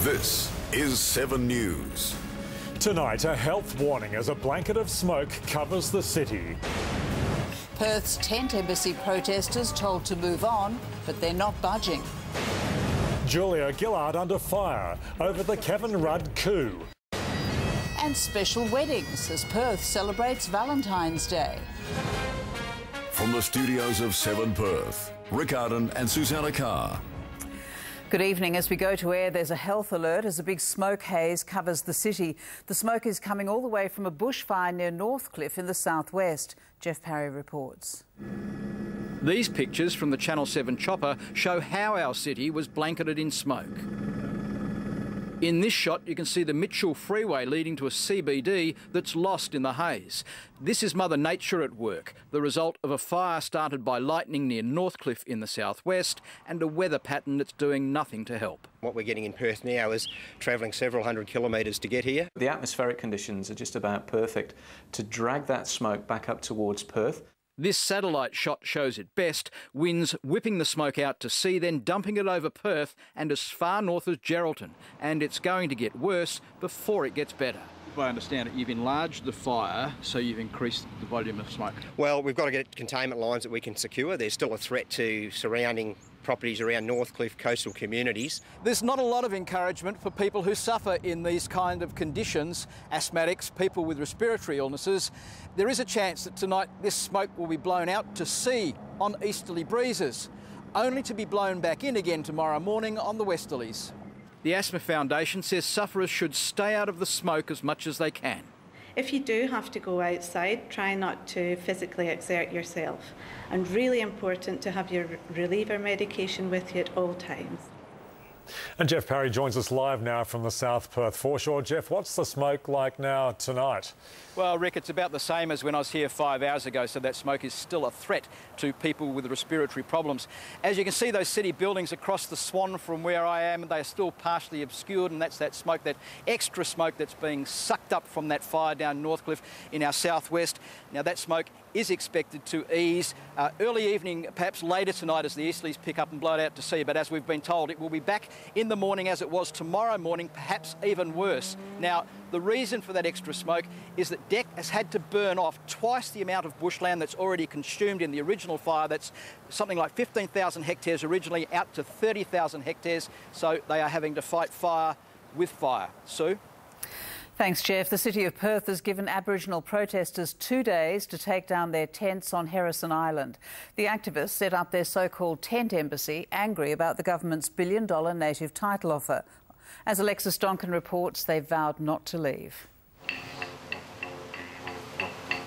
This is 7 News. Tonight, a health warning as a blanket of smoke covers the city. Perth's tent embassy protesters told to move on, but they're not budging. Julia Gillard under fire over the Kevin Rudd coup. And special weddings as Perth celebrates Valentine's Day. From the studios of 7 Perth, Ardon and Susannah Carr. Good evening. As we go to air, there's a health alert as a big smoke haze covers the city. The smoke is coming all the way from a bushfire near Northcliffe in the southwest. Jeff Parry reports. These pictures from the Channel 7 chopper show how our city was blanketed in smoke. In this shot, you can see the Mitchell Freeway leading to a CBD that's lost in the haze. This is Mother Nature at work, the result of a fire started by lightning near Northcliffe in the southwest and a weather pattern that's doing nothing to help. What we're getting in Perth now is travelling several hundred kilometres to get here. The atmospheric conditions are just about perfect to drag that smoke back up towards Perth. This satellite shot shows it best, winds whipping the smoke out to sea, then dumping it over Perth and as far north as Geraldton. And it's going to get worse before it gets better. If I understand it, you've enlarged the fire, so you've increased the volume of smoke. Well, we've got to get containment lines that we can secure. There's still a threat to surrounding properties around Northcliffe coastal communities. There's not a lot of encouragement for people who suffer in these kind of conditions, asthmatics, people with respiratory illnesses. There is a chance that tonight this smoke will be blown out to sea on easterly breezes, only to be blown back in again tomorrow morning on the westerlies. The Asthma Foundation says sufferers should stay out of the smoke as much as they can. If you do have to go outside, try not to physically exert yourself. And really important to have your reliever medication with you at all times. And Jeff Parry joins us live now from the South Perth foreshore. Jeff, what's the smoke like now tonight? Well, Rick, it's about the same as when I was here 5 hours ago, so that smoke is still a threat to people with respiratory problems. As you can see, those city buildings across the Swan from where I am, they are still partially obscured, and that's that smoke, that extra smoke that's being sucked up from that fire down Northcliffe in our southwest. Now, that smoke is expected to ease early evening, perhaps later tonight as the easterlies pick up and blow it out to sea. But as we've been told, it will be back in the morning as it was tomorrow morning, perhaps even worse. Now, the reason for that extra smoke is that DEC has had to burn off twice the amount of bushland that's already consumed in the original fire. That's something like 15,000 hectares originally, out to 30,000 hectares. So they are having to fight fire with fire. Sue? Thanks, Jeff. The City of Perth has given Aboriginal protesters 2 days to take down their tents on Harrison Island. The activists set up their so-called tent embassy, angry about the government's billion-dollar native title offer. As Alexis Donkin reports, they've vowed not to leave.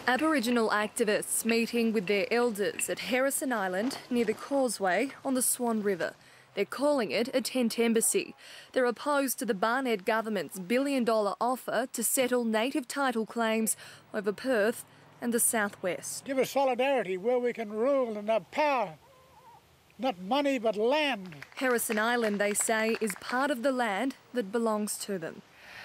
Aboriginal activists meeting with their elders at Harrison Island near the causeway on the Swan River. They're calling it a tent embassy. They're opposed to the Barnett government's billion-dollar offer to settle native title claims over Perth and the southwest. Give us solidarity where we can rule and have power. Not money, but land. Harrison Island, they say, is part of the land that belongs to them.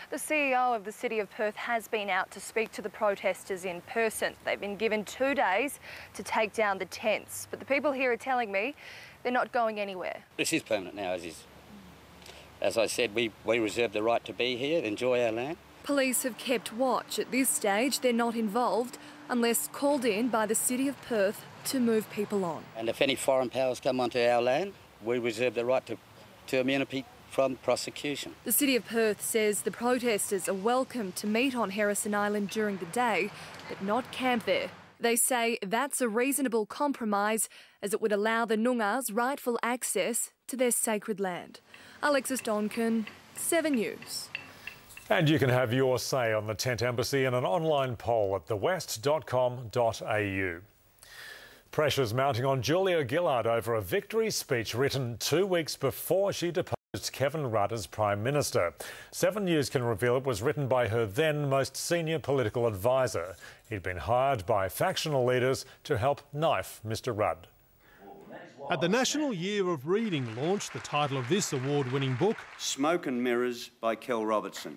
The CEO of the City of Perth has been out to speak to the protesters in person. They've been given 2 days to take down the tents. But the people here are telling me they're not going anywhere. This is permanent now, as is. As I said, we reserve the right to be here, enjoy our land. Police have kept watch. At this stage, they're not involved unless called in by the City of Perth to move people on. And if any foreign powers come onto our land, we reserve the right to immunity from prosecution. The City of Perth says the protesters are welcome to meet on Harrison Island during the day, but not camp there. They say that's a reasonable compromise as it would allow the Noongar's rightful access to their sacred land. Alexis Donkin, 7 News. And you can have your say on the tent embassy in an online poll at thewest.com.au. Pressures mounting on Julia Gillard over a victory speech written 2 weeks before she deposed Kevin Rudd as Prime Minister. 7 News can reveal it was written by her then most senior political advisor. He'd been hired by factional leaders to help knife Mr Rudd. At the National Year of Reading launch, the title of this award-winning book, Smoke and Mirrors by Kel Robertson,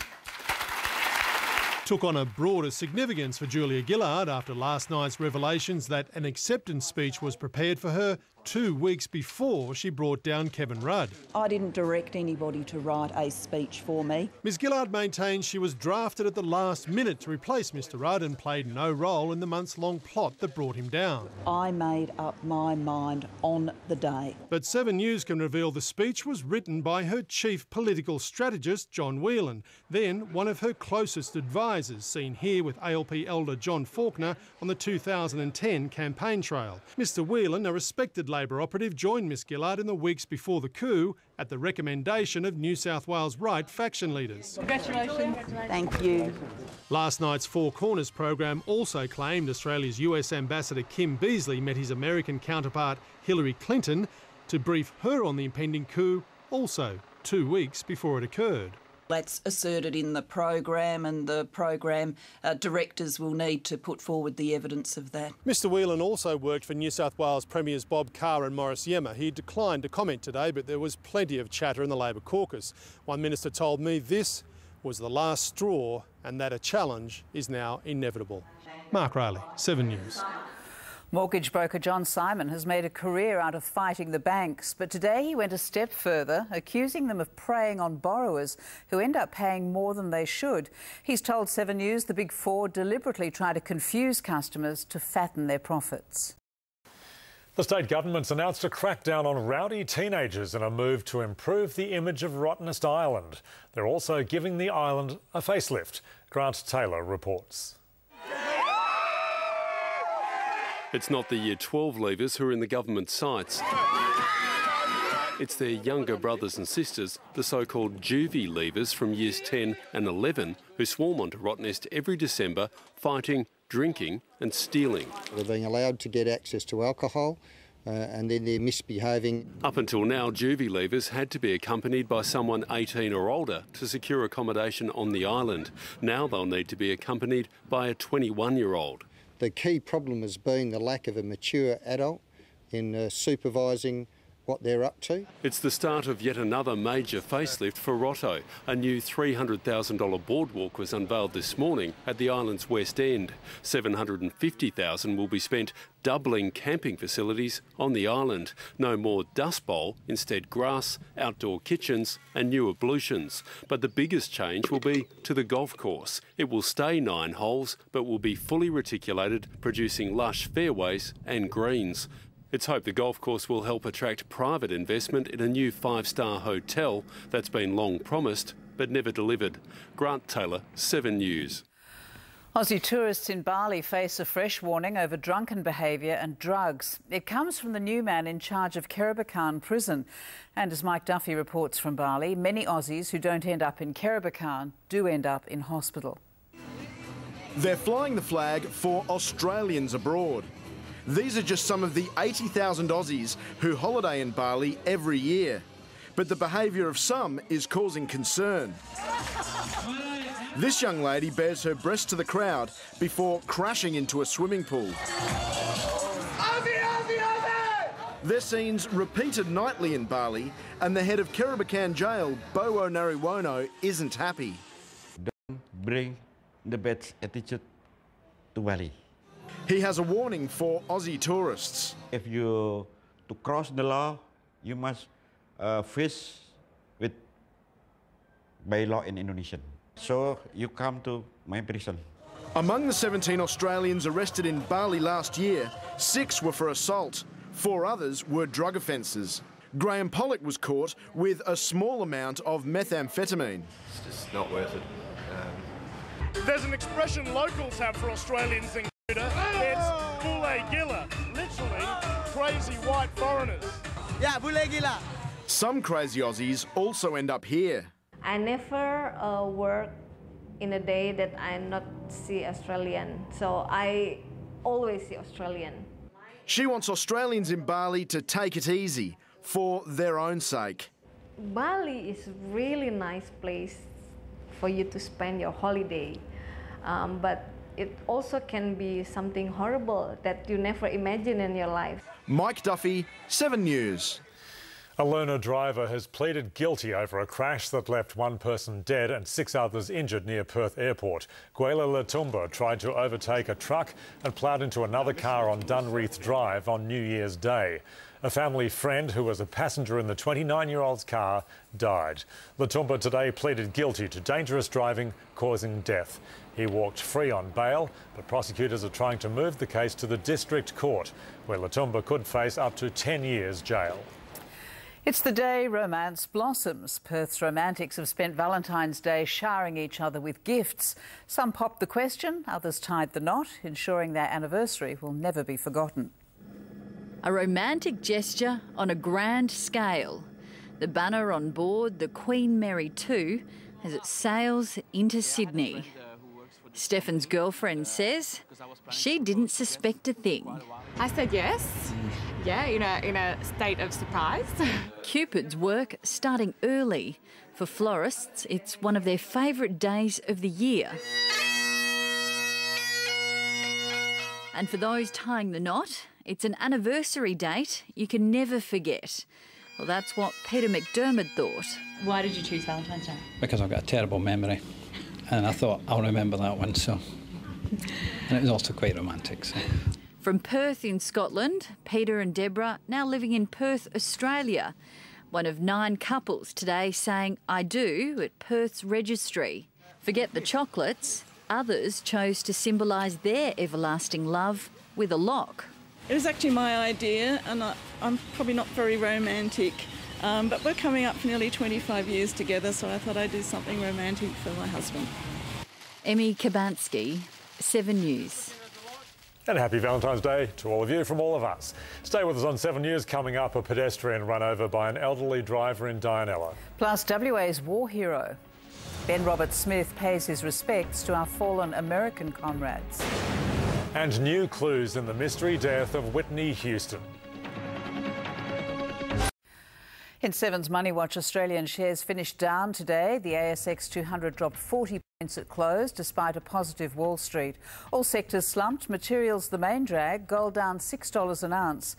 took on a broader significance for Julia Gillard after last night's revelations that an acceptance speech was prepared for her 2 weeks before she brought down Kevin Rudd. I didn't direct anybody to write a speech for me. Ms Gillard maintains she was drafted at the last minute to replace Mr Rudd and played no role in the months-long plot that brought him down. I made up my mind on the day. But 7 News can reveal the speech was written by her chief political strategist, John Whelan, then one of her closest advisors, seen here with ALP elder John Faulkner on the 2010 campaign trail. Mr Whelan, a respected Labor operative, joined Miss Gillard in the weeks before the coup at the recommendation of New South Wales right faction leaders. Congratulations. Thank you. Last night's Four Corners program also claimed Australia's US Ambassador Kim Beazley met his American counterpart Hillary Clinton to brief her on the impending coup, also 2 weeks before it occurred. That's asserted in the program, and the program directors will need to put forward the evidence of that. Mr Whelan also worked for New South Wales Premiers Bob Carr and Morris Yemma. He declined to comment today, but there was plenty of chatter in the Labor caucus. One minister told me this was the last straw and that a challenge is now inevitable. Mark Riley, 7 News. Mortgage broker John Simon has made a career out of fighting the banks, but today he went a step further, accusing them of preying on borrowers who end up paying more than they should. He's told 7 News the Big Four deliberately try to confuse customers to fatten their profits. The state government's announced a crackdown on rowdy teenagers in a move to improve the image of Rottenest Island. They're also giving the island a facelift. Grant Taylor reports. It's not the Year 12 leavers who are in the government sights. It's their younger brothers and sisters, the so-called juvie leavers from Years 10 and 11, who swarm onto Rottenest every December, fighting, drinking and stealing. They're being allowed to get access to alcohol and then they're misbehaving. Up until now, juvie leavers had to be accompanied by someone 18 or older to secure accommodation on the island. Now they'll need to be accompanied by a 21-year-old. The key problem has been the lack of a mature adult in supervising what they're up to. It's the start of yet another major facelift for Rotto. A new $300,000 boardwalk was unveiled this morning at the island's west end. $750,000 will be spent doubling camping facilities on the island. No more dust bowl, instead grass, outdoor kitchens and new ablutions. But the biggest change will be to the golf course. It will stay 9 holes but will be fully reticulated, producing lush fairways and greens. It's hoped the golf course will help attract private investment in a new 5-star hotel that's been long promised but never delivered. Grant Taylor, 7 News. Aussie tourists in Bali face a fresh warning over drunken behaviour and drugs. It comes from the new man in charge of Kerobokan prison. And as Mike Duffy reports from Bali, many Aussies who don't end up in Kerobokan do end up in hospital. They're flying the flag for Australians abroad. These are just some of the 80,000 Aussies who holiday in Bali every year. But the behaviour of some is causing concern. This young lady bears her breast to the crowd before crashing into a swimming pool. Aussie, Aussie, Aussie! They're scenes repeated nightly in Bali, and the head of Kerobokan Jail, Bowo Nariwono, isn't happy. Don't bring the bad attitude to Bali. He has a warning for Aussie tourists. If you to cross the law, you must face with by law in Indonesia. So you come to my prison. Among the 17 Australians arrested in Bali last year, 6 were for assault. 4 others were drug offences. Graham Pollock was caught with a small amount of methamphetamine. It's just not worth it. There's an expression locals have for Australians in it's bule gila, literally crazy white foreigners. Yeah, bule gila. Some crazy Aussies also end up here. I never work in a day that I not see Australian, so I always see Australian. She wants Australians in Bali to take it easy for their own sake. Bali is a really nice place for you to spend your holiday, but it also can be something horrible that you never imagine in your life. Mike Duffy, 7 News. A learner driver has pleaded guilty over a crash that left 1 person dead and 6 others injured near Perth Airport. Gwela Latumba tried to overtake a truck and ploughed into another car on Dunreath Drive on New Year's Day. A family friend who was a passenger in the 29-year-old's car died. Latumba today pleaded guilty to dangerous driving causing death. He walked free on bail, but prosecutors are trying to move the case to the district court, where Latumba could face up to 10 years jail. It's the day romance blossoms. Perth's romantics have spent Valentine's Day showering each other with gifts. Some popped the question, others tied the knot, ensuring their anniversary will never be forgotten. A romantic gesture on a grand scale. The banner on board the Queen Mary 2 as it sails into Sydney. Stefan's girlfriend says she didn't suspect a thing. I said yes. Yeah, in a state of surprise. Cupid's work starting early. For florists, it's one of their favourite days of the year. And for those tying the knot, it's an anniversary date you can never forget. Well, that's what Peter McDermott thought. Why did you choose Valentine's Day? Because I've got a terrible memory, and I thought I'll remember that one, so... And it was also quite romantic, so... From Perth in Scotland, Peter and Deborah now living in Perth, Australia. One of 9 couples today saying I do at Perth's registry. Forget the chocolates, others chose to symbolise their everlasting love with a lock. It was actually my idea, and I'm probably not very romantic, but we're coming up for nearly 25 years together, so I thought I'd do something romantic for my husband. Emmy Kabansky, 7 News. And happy Valentine's Day to all of you from all of us. Stay with us on 7 News. Coming up, a pedestrian run over by an elderly driver in Dianella. Plus, WA's war hero. Ben Roberts-Smith pays his respects to our fallen American comrades. And new clues in the mystery death of Whitney Houston. In Seven's Money Watch, Australian shares finished down today. The ASX 200 dropped 40 points at close, despite a positive Wall Street. All sectors slumped. Materials the main drag. Gold down $6 an ounce.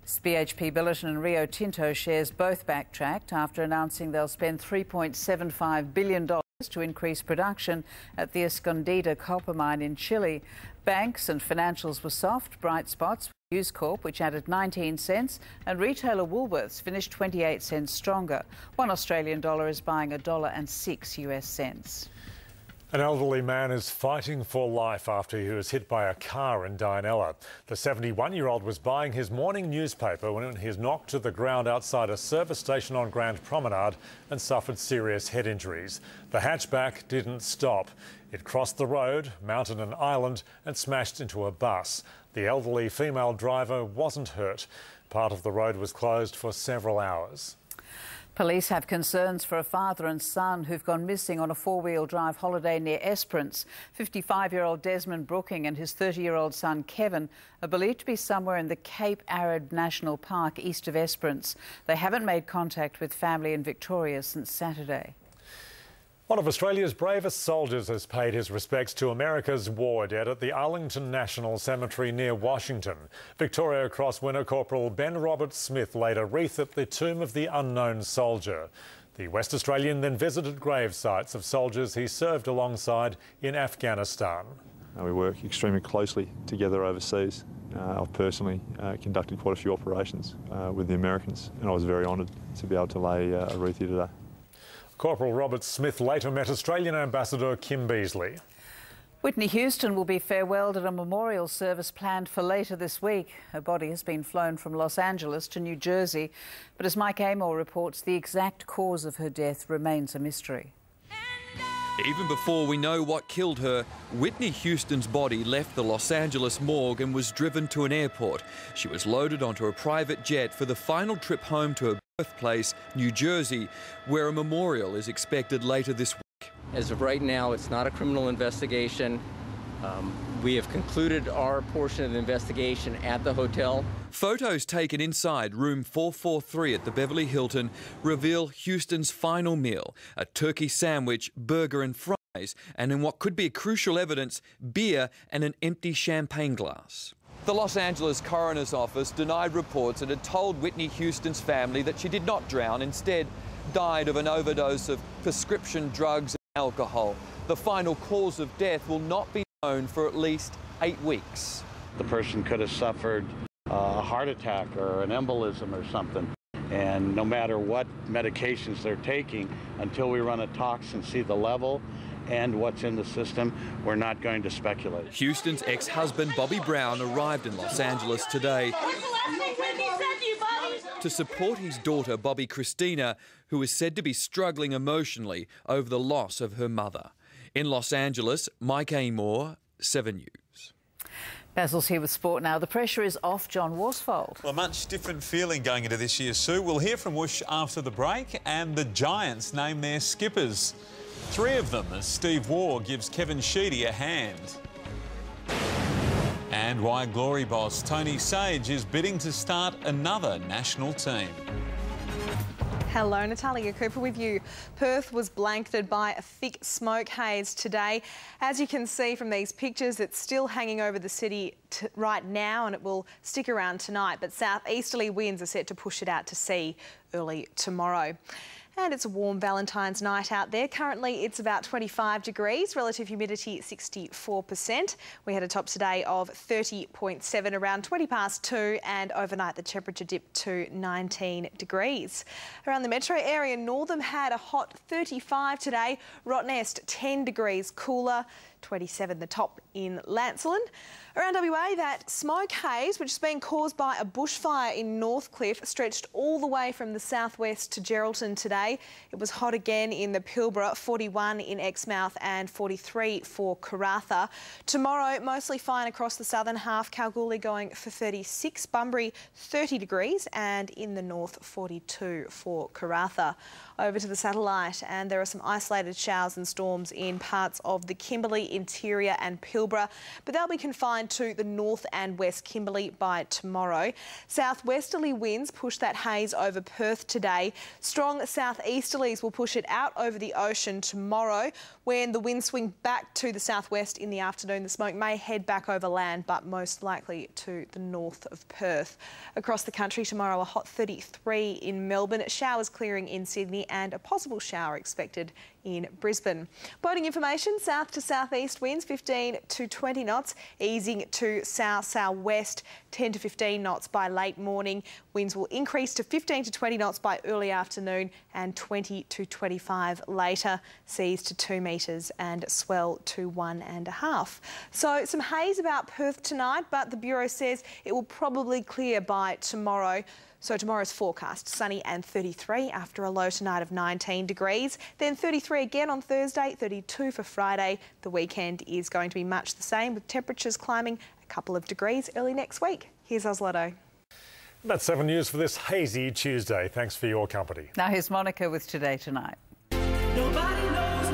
BHP Billiton and Rio Tinto shares both backtracked after announcing they'll spend $3.75 billion to increase production at the Escondida copper mine in Chile. Banks and financials were soft. Bright spots. News Corp, which added 19 cents, and retailer Woolworths finished 28 cents stronger. $1 Australian dollar is buying $1.06 US cents. An elderly man is fighting for life after he was hit by a car in Dianella. The 71-year-old was buying his morning newspaper when he was knocked to the ground outside a service station on Grand Promenade and suffered serious head injuries. The hatchback didn't stop. It crossed the road, mounted an island and smashed into a bus. The elderly female driver wasn't hurt. Part of the road was closed for several hours. Police have concerns for a father and son who've gone missing on a 4-wheel drive holiday near Esperance. 55-year-old Desmond Brooking and his 30-year-old son Kevin are believed to be somewhere in the Cape Arid National Park east of Esperance. They haven't made contact with family in Victoria since Saturday. One of Australia's bravest soldiers has paid his respects to America's war dead at the Arlington National Cemetery near Washington. Victoria Cross winner Corporal Ben Roberts-Smith laid a wreath at the tomb of the unknown soldier. The West Australian then visited grave sites of soldiers he served alongside in Afghanistan. We work extremely closely together overseas. I've personally conducted quite a few operations with the Americans, and I was very honoured to be able to lay a wreath here today. Corporal Roberts-Smith later met Australian Ambassador Kim Beazley. Whitney Houston will be farewelled at a memorial service planned for later this week. Her body has been flown from Los Angeles to New Jersey, but as Mike Amor reports, the exact cause of her death remains a mystery. Even before we know what killed her, Whitney Houston's body left the Los Angeles morgue and was driven to an airport. She was loaded onto a private jet for the final trip home to her birthplace, New Jersey, where a memorial is expected later this week. As of right now, it's not a criminal investigation. We have concluded our portion of the investigation at the hotel. Photos taken inside room 443 at the Beverly Hilton reveal Houston's final meal, a turkey sandwich, burger and fries, and in what could be crucial evidence, beer and an empty champagne glass. The Los Angeles coroner's office denied reports and had told Whitney Houston's family that she did not drown, instead died of an overdose of prescription drugs and alcohol. The final cause of death will not be known for at least 8 weeks. The person could have suffered a heart attack or an embolism or something. And no matter what medications they're taking, until we run a tox and see the level and what's in the system, we're not going to speculate. Houston's ex-husband Bobby Brown arrived in Los Angeles today to support his daughter Bobby Christina, who is said to be struggling emotionally over the loss of her mother. In Los Angeles, Mike Amor, 7 News. Basil's here with sport now. The pressure is off John Worsfold. Well, a much different feeling going into this year, Sue. We'll hear from Woosh after the break, and the Giants name their skippers. 3 of them as Steve Waugh gives Kevin Sheedy a hand. And why Glory boss Tony Sage is bidding to start another national team. Hello, Natalia Cooper with you. Perth was blanketed by a thick smoke haze today. As you can see from these pictures, it's still hanging over the city right now, and it will stick around tonight, but southeasterly winds are set to push it out to sea early tomorrow. And it's a warm Valentine's night out there. Currently, it's about 25 degrees, relative humidity 64%. We had a top today of 30.7, around 20 past 2, and overnight the temperature dipped to 19 degrees. Around the metro area, Northam had a hot 35 today. Rottnest 10 degrees cooler, 27 the top in Lancelin. Around WA, that smoke haze, which has been caused by a bushfire in Northcliffe, stretched all the way from the southwest to Geraldton today. It was hot again in the Pilbara, 41 in Exmouth and 43 for Karratha. Tomorrow, mostly fine across the southern half. Kalgoorlie going for 36, Bunbury 30 degrees, and in the north 42 for Karratha. Over to the satellite, and there are some isolated showers and storms in parts of the Kimberley, Interior and Pilbara, but they'll be confined to the north and west Kimberley by tomorrow. Southwesterly winds push that haze over Perth today. Strong southeasterlies will push it out over the ocean tomorrow. When the winds swing back to the southwest in the afternoon, the smoke may head back over land, but most likely to the north of Perth. Across the country tomorrow, a hot 33 in Melbourne, showers clearing in Sydney and a possible shower expected in Brisbane. Boating information, south to southeast winds 15 to 20 knots, easing to south-southwest 10 to 15 knots by late morning. Winds will increase to 15 to 20 knots by early afternoon and 20 to 25 later. Seas to 2 metres and swell to 1.5. So some haze about Perth tonight, but the Bureau says it will probably clear by tomorrow. So tomorrow's forecast, sunny and 33 after a low tonight of 19 degrees. Then 33 again on Thursday, 32 for Friday. The weekend is going to be much the same, with temperatures climbing a couple of degrees early next week. Here's Oslotto. That's 7 News for this hazy Tuesday. Thanks for your company. Now here's Monica with Today Tonight. Nobody knows